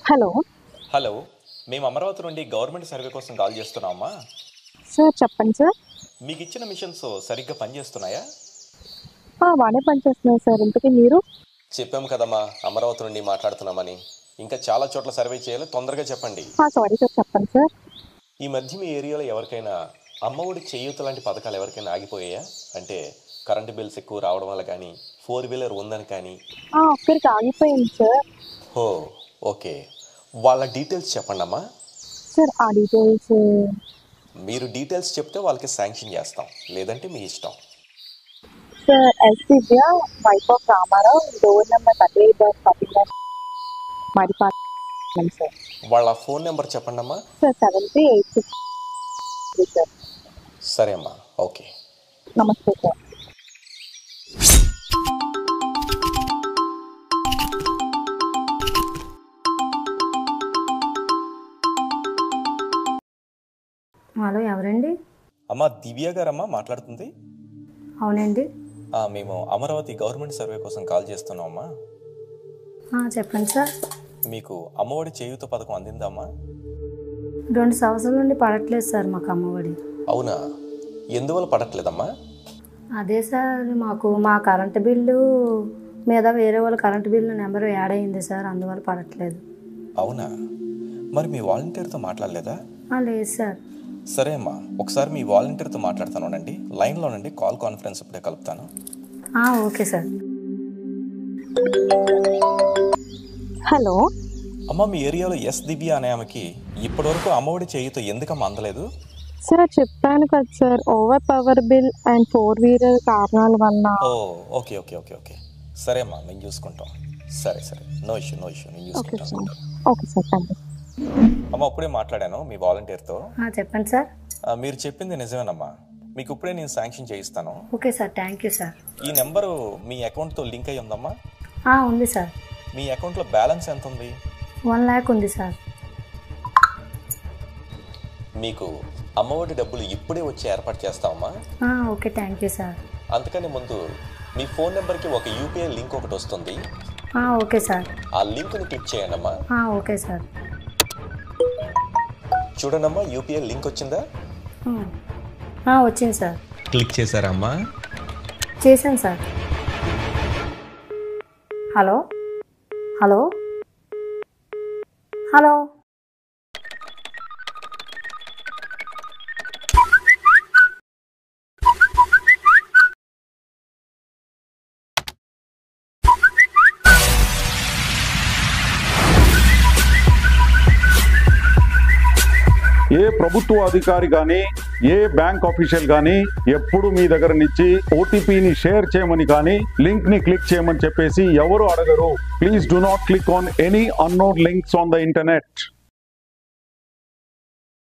Hello hello, మేము అమరావతి నుండి government survey కోసం కాల్ చేస్తున్నామా? సార్ చెప్పండి సార్. మీకు ఇచ్చిన మిషన్స్ సరిగ్గా పనిచేస్తున్నాయా? బాగానే పనిచేస్తున్నాయి సార్. ఇంతకీ మీరు? చెప్పాము కదమ్మా, అమరావతి నుండి మాట్లాడుతున్నామని. ఇంకా చాలా చోట్ల సర్వే చేయాలి, తొందరగా చెప్పండి. సారీ సార్, చెప్పండి సార్. ఈ మధ్య మీ ఏరియాలో ఎవరికైనా అమ్మఒడి చేయూత లాంటి పథకాలు ఎవరికైనా ఆగిపోయాయా? అంటే కరెంటు బిల్స్ ఎక్కువ రావడం వల్ల కానీ, 4 వీలర్ ఉందని కానీ. ఒక్కరికి ఆగిపోయింది సార్. ఓ, ఓకే. వాళ్ళ డీటెయిల్స్ చెప్పండి అమ్మా. సార్ ఆ డీటెయిల్స్ మీరు డీటెయిల్స్ చెప్తే వాళ్ళకి శాంక్షన్ చేస్తాం, లేదంటే మీ ఇష్టం. Sir yes Divya, wife of Ramarao, door number 38 Maripalem sir. వాళ్ళ ఫోన్ నెంబర్ చెప్పండి అమ్మా. Sir 7386 sir. సరే అమ్మా, ఓకే. నమస్తే సార్. హలో, ఎవరండి? అమ్మా, దివ్య గారమ్మా మాట్లాడుతుంది. అవునండి. మేము అమరావతి గవర్నమెంట్ సర్వే కోసం కాల్ చేస్తున్నామమ్మా. చెప్పండి సార్. మీకు అమ్మఒడి చేయూత పథకం అందిందమ్మా? 2 సంవత్సరాల నుండి పడట్లేదు సార్ మాకు అమ్మఒడి. అవునా? ఎందువల్ల పడట్లేదమ్మా? అదే సార్, మా కరెంటు బిల్లు మీద వేరే వాళ్ళ కరెంటు బిల్లు నెంబర్ యాడ్ అయింది సార్, అందువల్ల పడట్లేదు. అవునా? మరి మీ వాలంటీర్తో మాట్లాడలేదా? లేదు సార్. సరే అమ్మా, ఒకసారి మీ వాలంటీర్తో మాట్లాడతానండి. లైన్లోనండి, కాల్ కాన్ఫరెన్స్ ఇప్పుడే కలుపుతాను. Okay sir. హలో అమ్మ, మీ ఏరియాలో ఎస్ దివ్య అనే ఆమెకి ఇప్పటివరకు అమ్మఒడి చేయూత ఎందుకమ్మా అందలేదు? సార్ చెప్పాను కదా sir, over power bill and 4 wheeler కారణాల వల్ల. Okay okay okay okay. సరే అమ్మా, మేము చూసుకుంటాం. సరే సరే, నో ఇష్యూ నేను చూసుకుంటాను. Okay sir, thank you. అమ్మ, ఇప్పుడే మాట్లాడాను మీ వాలంటీర్తో. చెప్పండి సార్. మీరు చెప్పింది నిజమేనమ్మా, మీకు ఇప్పుడే నేను శాంక్షన్ చేయిస్తాను. Okay sir, thank you sir. ఈ నెంబరు మీ అకౌంట్తో లింక్ అయి ఉందమ్మా? ఉంది సార్. మీ అకౌంట్లో బ్యాలెన్స్ ఎంత ఉంది? 1 lakh ఉంది సార్. మీకు అమ్మఒడి డబ్బులు ఇప్పుడే వచ్చి ఏర్పాటు చేస్తామమ్మా. Okay, thank you sir. అందుకని ముందు మీ ఫోన్ నెంబర్కి ఒక యూపీఐ లింక్ ఒకటి వస్తుంది. Okay sir. ఆ లింక్ని క్లిక్ చేయండి అమ్మా. Okay sir. చూడండమ్మా, యూపీఐ లింక్ వచ్చిందా? వచ్చింది సార్. క్లిక్ చేశారా అమ్మా? చేశాను సార్. హలో హలో హలో ఏ ప్రభుత్వ అధికారి కానీ, ఏ బ్యాంక్ ఆఫీషియల్ కానీ ఎప్పుడు మీ దగ్గర నుంచి ఓటీపీని షేర్ చేయమని కానీ, లింక్ ని క్లిక్ చేయమని చెప్పేసి ఎవరు అడగరు. Please do not click on any unknown links on the internet.